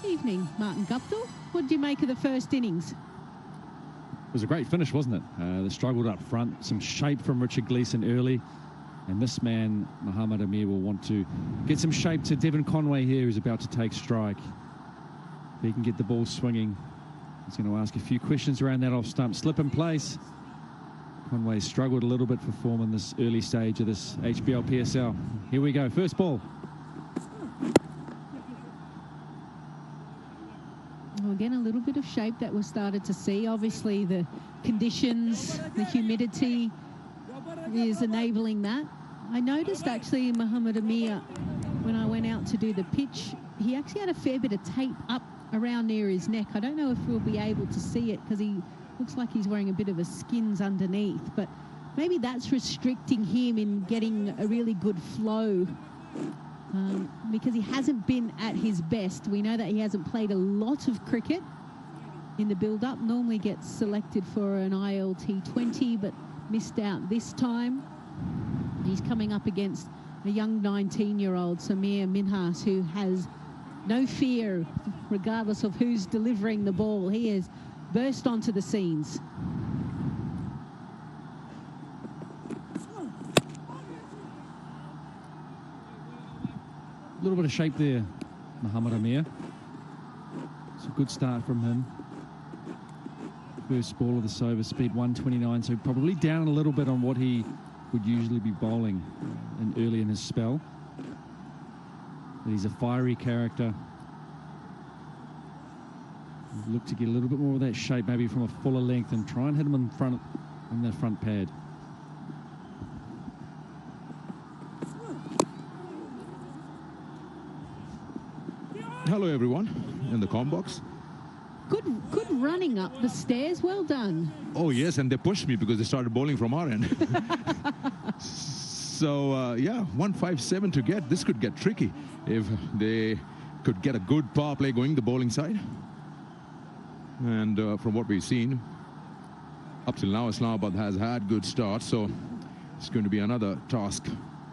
Evening, Martin Guptill. What did you make of the first innings? It was a great finish, wasn't it? They struggled up front, some shape from Richard Gleeson early, and this man, Muhammad Amir, will want to get some shape to Devon Conway here, who's about to take strike. If he can get the ball swinging, he's going to ask a few questions around that off stump. Slip in place. Conway struggled a little bit for form in this early stage of this HBL PSL. Here we go, first ball. Well, again, a little bit of shape that we started to see. Obviously, the conditions, the humidity is enabling that. I noticed actually Muhammad Amir, when I went out to do the pitch, he actually had a fair bit of tape up around near his neck. I don't know if we'll be able to see it because he looks like he's wearing a bit of a skins underneath, but maybe that's restricting him in getting a really good flow. Because he hasn't been at his best. We know that he hasn't played a lot of cricket in the build-up. Normally gets selected for an ILT20, but missed out this time. He's coming up against a young 19-year-old, Samir Minhas, who has no fear, regardless of who's delivering the ball. He has burst onto the scenes. A little bit of shape there, Muhammad Amir. It's a good start from him. First ball of this over, speed 129, so probably down a little bit on what he would usually be bowling early in his spell. But he's a fiery character. Look to get a little bit more of that shape, maybe from a fuller length, and try and hit him in front on the front pad. Hello, everyone, in the comm box. Good running up the stairs. Well done. Oh, yes, and they pushed me because they started bowling from our end. So, yeah, 157 to get. This could get tricky if they could get a good power play going the bowling side. And from what we've seen, up till now, Islamabad has had good starts. So it's going to be another task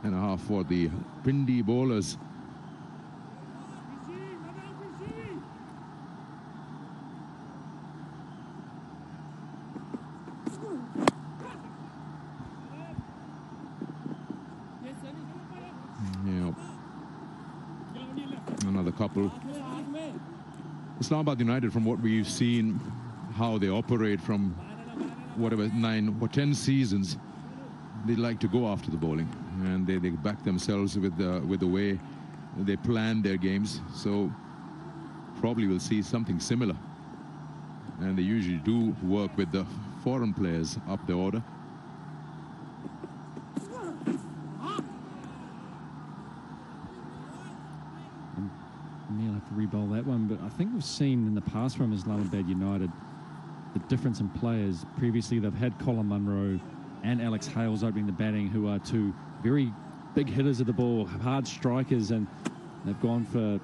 and a half for the Pindi bowlers. Another couple. Islamabad United, from what we've seen, how they operate from whatever 9 or 10 seasons, they like to go after the bowling, and they back themselves with the way they plan their games. So probably we'll see something similar, and they usually do work with the foreign players up the order. He'll have to re-bowl that one, but I think we've seen in the past from Islamabad United the difference in players. Previously, they've had Colin Munro and Alex Hales opening the batting, who are two very big hitters of the ball, hard strikers, and they've gone for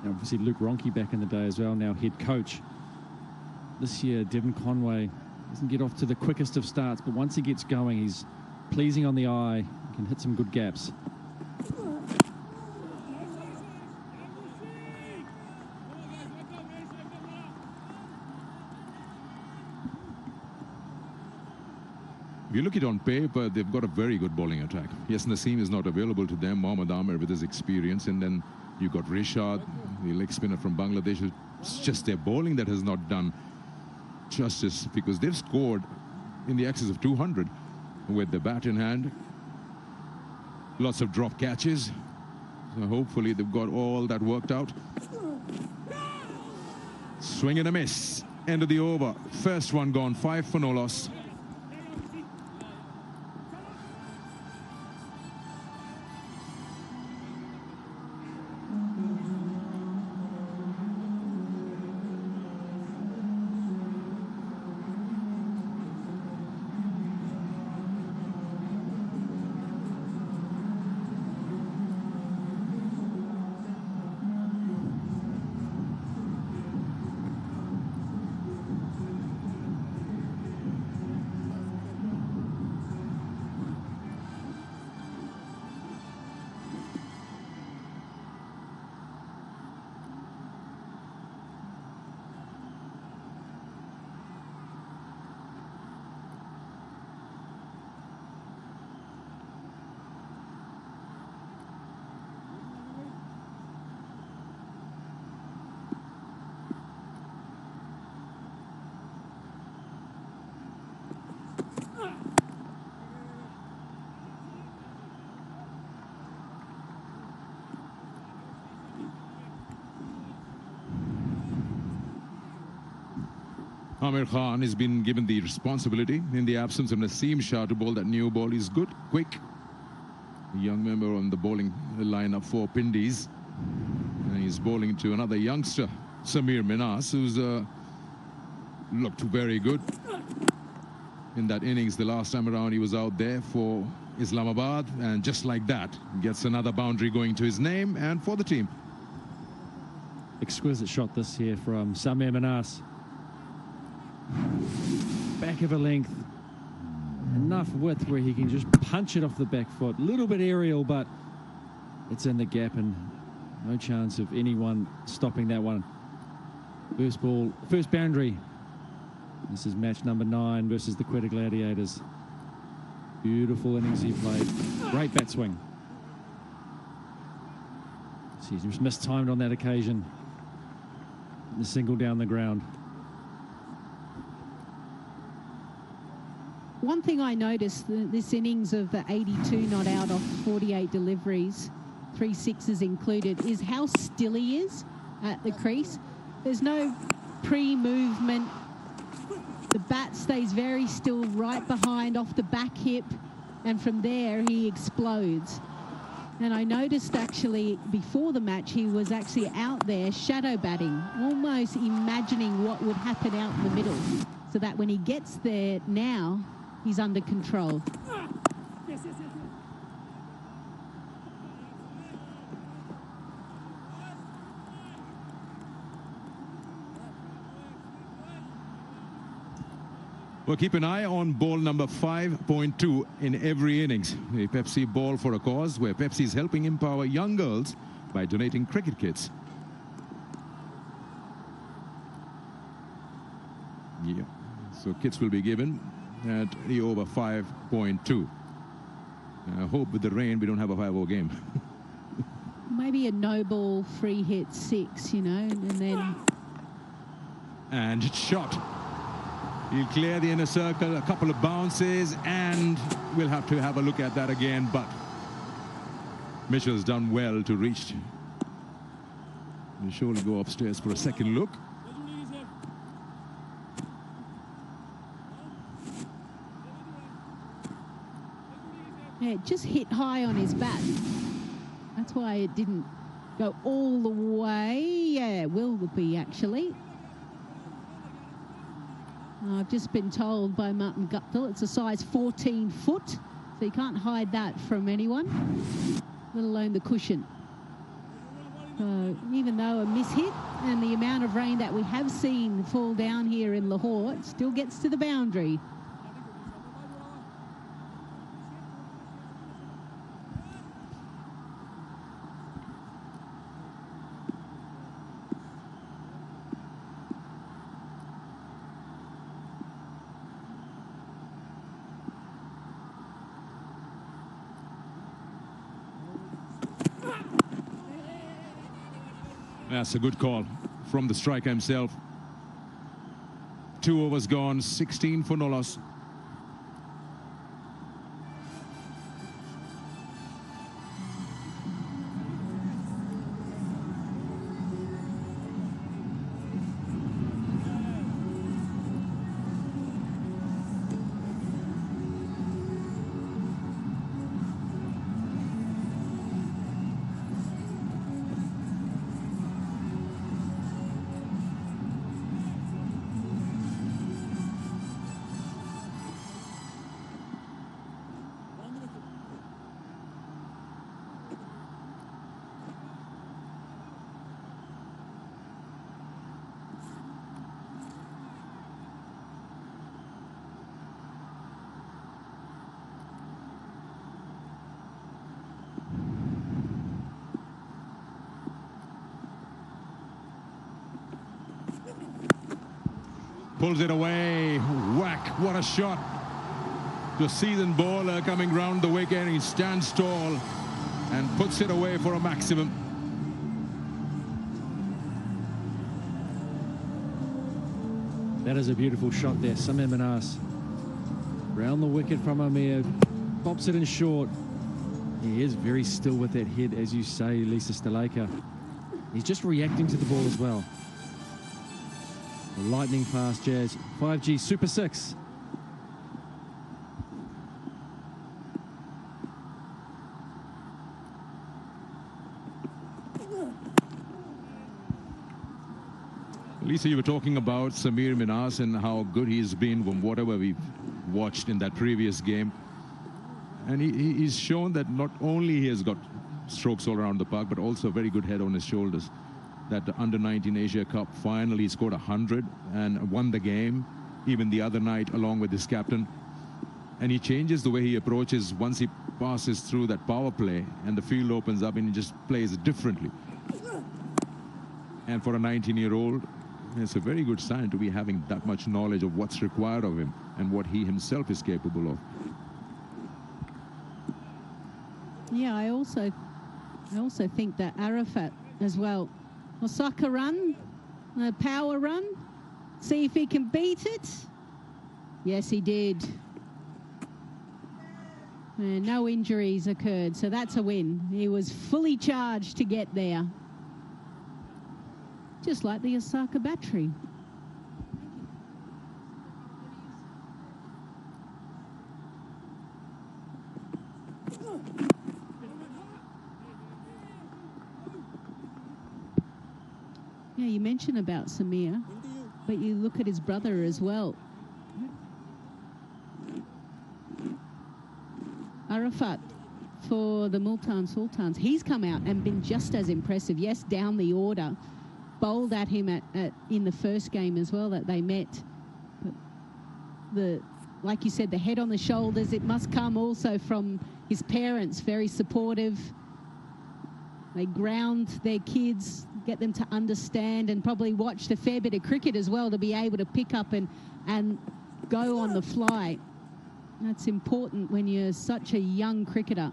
obviously Luke Ronke back in the day as well, now head coach. This year, Devon Conway doesn't get off to the quickest of starts, but once he gets going, he's pleasing on the eye, he can hit some good gaps. If you look at it on paper, they've got a very good bowling attack. Yes, Naseem is not available to them, Mohammad Amir with his experience, and then you've got Rishad, the leg spinner from Bangladesh. It's just their bowling that has not done justice, because they've scored in the excess of 200 with the bat in hand. Lots of drop catches. So hopefully they've got all that worked out. Swing and a miss. End of the over. First one gone, 5 for no loss. Amir Khan has been given the responsibility in the absence of Naseem Shah to bowl that new ball. He's good, quick. A young member on the bowling lineup for Pindies. And he's bowling to another youngster, Samir Minas, who's looked very good in that innings. The last time around he was out there for Islamabad, and just like that gets another boundary going to his name and for the team. Exquisite shot this here from Samir Minas. Back of a length, enough width where he can just punch it off the back foot. A little bit aerial, but it's in the gap and no chance of anyone stopping that one. First ball, first boundary. This is match number 9 versus the Quetta Gladiators. Beautiful innings he played. Great bat swing. See, he just mistimed on that occasion. The single down the ground. One thing I noticed, this innings of the 82 not out off 48 deliveries, 3 sixes included, is how still he is at the crease. There's no pre-movement. The bat stays very still right behind off the back hip, and from there he explodes. And I noticed actually before the match he was actually out there shadow batting, almost imagining what would happen out in the middle, so that when he gets there now, he's under control. Well, keep an eye on ball number 5.2 in every innings. A Pepsi ball for a cause, where Pepsi is helping empower young girls by donating cricket kits. Yeah, so kits will be given at the over 5.2. I hope with the rain we don't have a 5-0 game. Maybe a no ball free hit 6, you know, and then... And it's shot. He'll clear the inner circle, a couple of bounces, and we'll have to have a look at that again. But Mitchell's done well to reach. We'll surely go upstairs for a second look. Yeah, it just hit high on his bat. That's why it didn't go all the way. Yeah, it will be actually. I've just been told by Martin Guptill it's a size 14 foot, so you can't hide that from anyone, let alone the cushion. So even though a miss-hit and the amount of rain that we have seen fall down here in Lahore, it still gets to the boundary. That's a good call from the striker himself. 2 overs gone, 16 for no loss. Pulls it away. Whack. What a shot. The seasoned bowler coming round the wicket. He stands tall and puts it away for a maximum. That is a beautiful shot there. Samir Minas. Round the wicket from Amir. Pops it in short. He is very still with that head, as you say, Lisa Stalaker. He's just reacting to the ball as well. Lightning fast Jazz 5G Super 6. Lisa, you were talking about Samir Minhas and how good he's been from whatever we've watched in that previous game. And he's shown that not only he has got strokes all around the park, but also a very good head on his shoulders. That Under-19 Asia Cup finally scored 100 and won the game, even the other night, along with his captain. And he changes the way he approaches once he passes through that power play and the field opens up and he just plays differently. And for a 19-year-old, it's a very good sign to be having that much knowledge of what's required of him and what he himself is capable of. Yeah, I also think that Arafat as well. Osaka run, a power run. See if he can beat it. Yes, he did. And no injuries occurred, so that's a win. He was fully charged to get there. Just like the Osaka battery. Yeah, you mentioned about Samir, but you look at his brother as well. Arafat for the Multan Sultans. He's come out and been just as impressive. Yes, down the order. Bowled at him in the first game as well that they met. But like you said, the head on the shoulders, it must come also from his parents, very supportive. They ground their kids, get them to understand, and probably watched a fair bit of cricket as well to be able to pick up and go on the fly. That's important when you're such a young cricketer.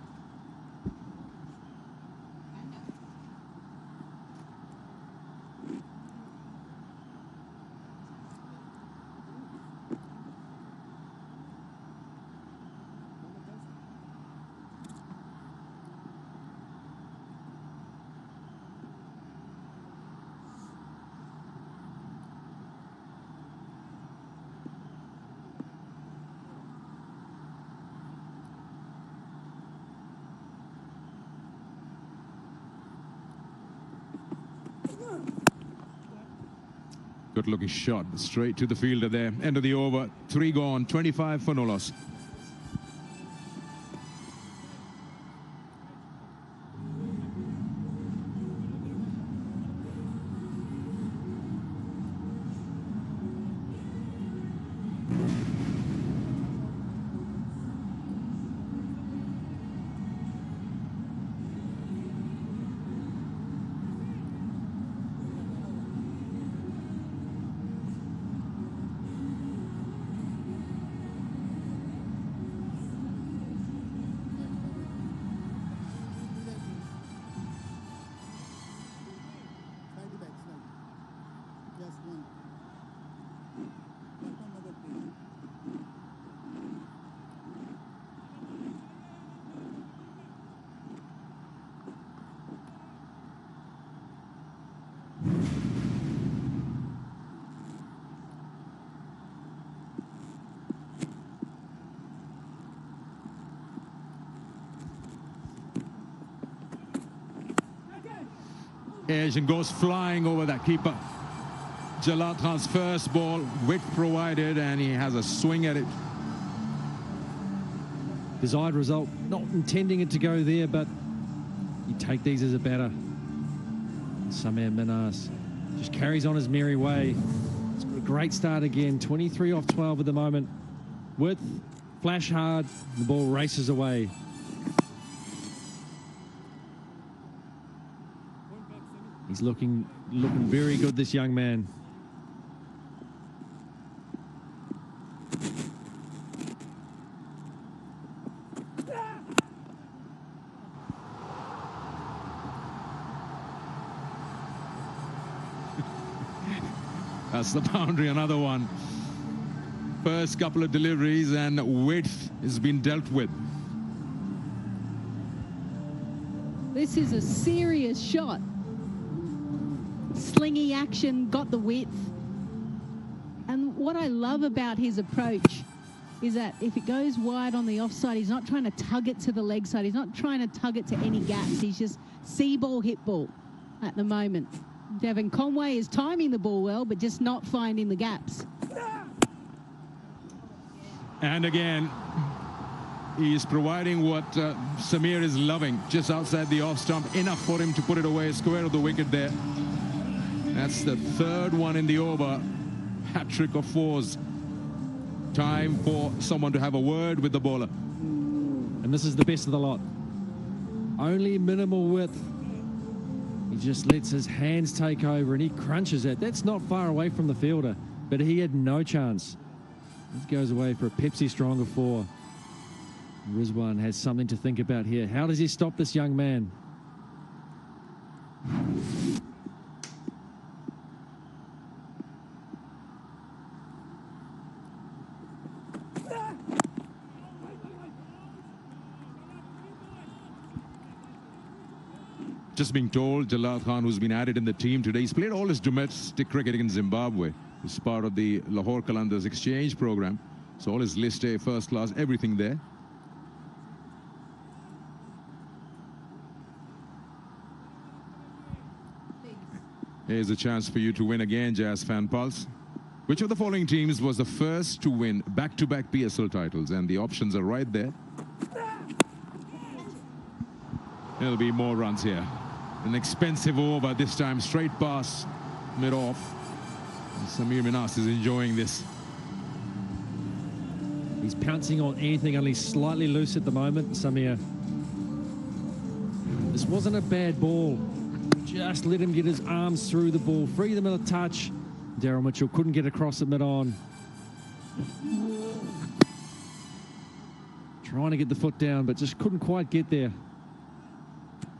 Good looking shot straight to the fielder there. End of the over. 3 gone. 25 for no loss. Edge and goes flying over that keeper. Jalatran's first ball, width provided, and he has a swing at it. Desired result, not intending it to go there, but you take these as a batter. Samir Minhas just carries on his merry way. It's got a great start again, 23 off 12 at the moment. Width, flash hard, the ball races away. He's looking very good, this young man. That's the boundary, another one. First couple of deliveries and width has been dealt with. This is a serious shot. Slingy action, got the width. what I love about his approach is that if it goes wide on the offside, he's not trying to tug it to the leg side. He's not trying to tug it to any gaps. He's just see ball, hit ball at the moment. Devon Conway is timing the ball well, but just not finding the gaps. And again, he is providing what Samir is loving, just outside the off stump, enough for him to put it away, square of the wicket there. That's the third one in the over. Hat-trick of fours. Time for someone to have a word with the bowler. And this is the best of the lot. Only minimal width. He just lets his hands take over and he crunches it. That's not far away from the fielder, but he had no chance. He goes away for a Pepsi stronger four. Rizwan has something to think about here. How does he stop this young man? Just being told, Jalal Khan, who's been added in the team today, he's played all his domestic cricket in Zimbabwe. He's part of the Lahore Qalandars exchange program. So all his list A, first class, everything there. Here's a chance for you to win again, Jazz Fan Pulse. Which of the following teams was the first to win back-to-back PSL titles? And the options are right there. There'll be more runs here. An expensive over this time, straight pass, mid-off. Samir Minas is enjoying this. He's pouncing on anything only slightly loose at the moment, Samir. This wasn't a bad ball. Just let him get his arms through the ball, free them at a touch. Daryl Mitchell couldn't get across it mid-on. Trying to get the foot down, but just couldn't quite get there.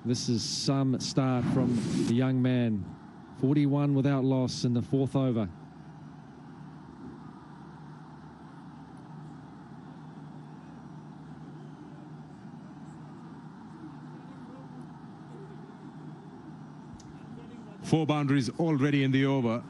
This is some start from the young man. 41 without loss in the fourth over. Four boundaries already in the over.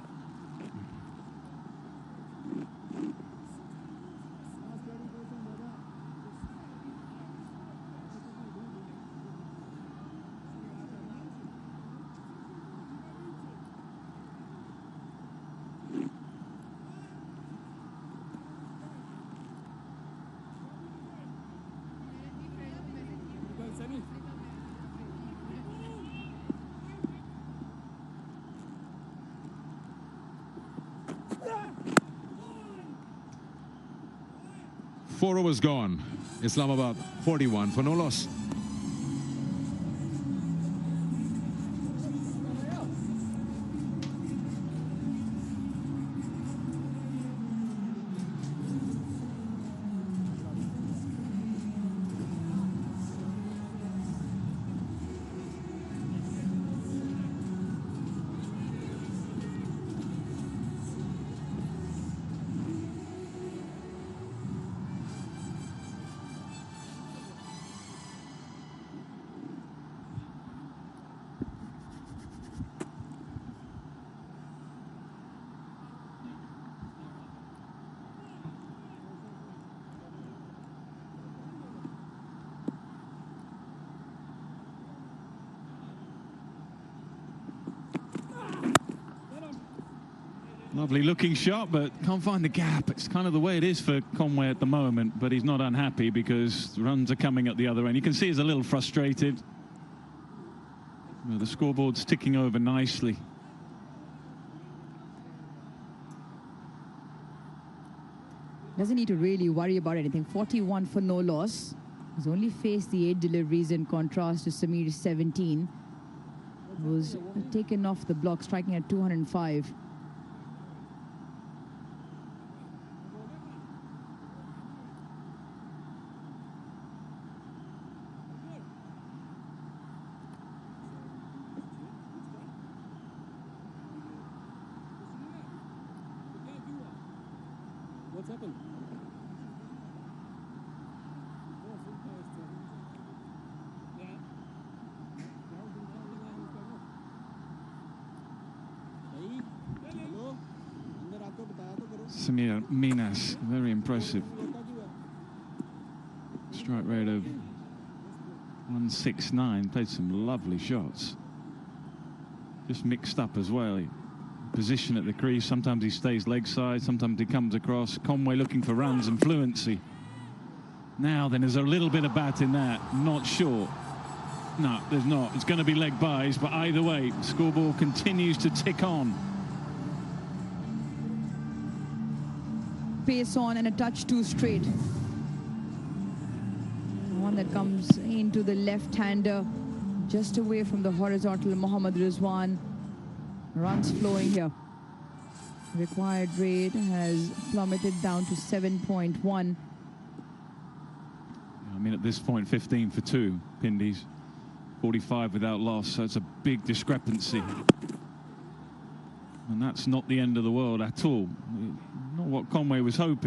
Four overs gone. Islamabad 41 for no loss. Lovely looking shot, but can't find the gap. It's kind of the way it is for Conway at the moment, but he's not unhappy because runs are coming at the other end. You can see he's a little frustrated. Well, the scoreboard's ticking over nicely. Doesn't need to really worry about anything. 41 for no loss. He's only faced the 8 deliveries in contrast to Samir's 17. Was taken off the block, striking at 205. What's happened? Samir Minas, very impressive. Strike rate of 169, played some lovely shots. Just mixed up as well. Position at the crease, sometimes he stays leg side, sometimes he comes across. Conway looking for runs and fluency. Now then, there's a little bit of bat in that, not sure. No, there's not. It's going to be leg byes, but either way, scoreboard continues to tick on. Pace on and a touch too straight. One that comes into the left-hander, just away from the horizontal. Mohammad Rizwan. Runs flowing here. Required rate has plummeted down to 7.1. I mean, at this point, 15 for 2, Pindies. 45 without loss, so it's a big discrepancy. And that's not the end of the world at all. Not what Conway was hoping.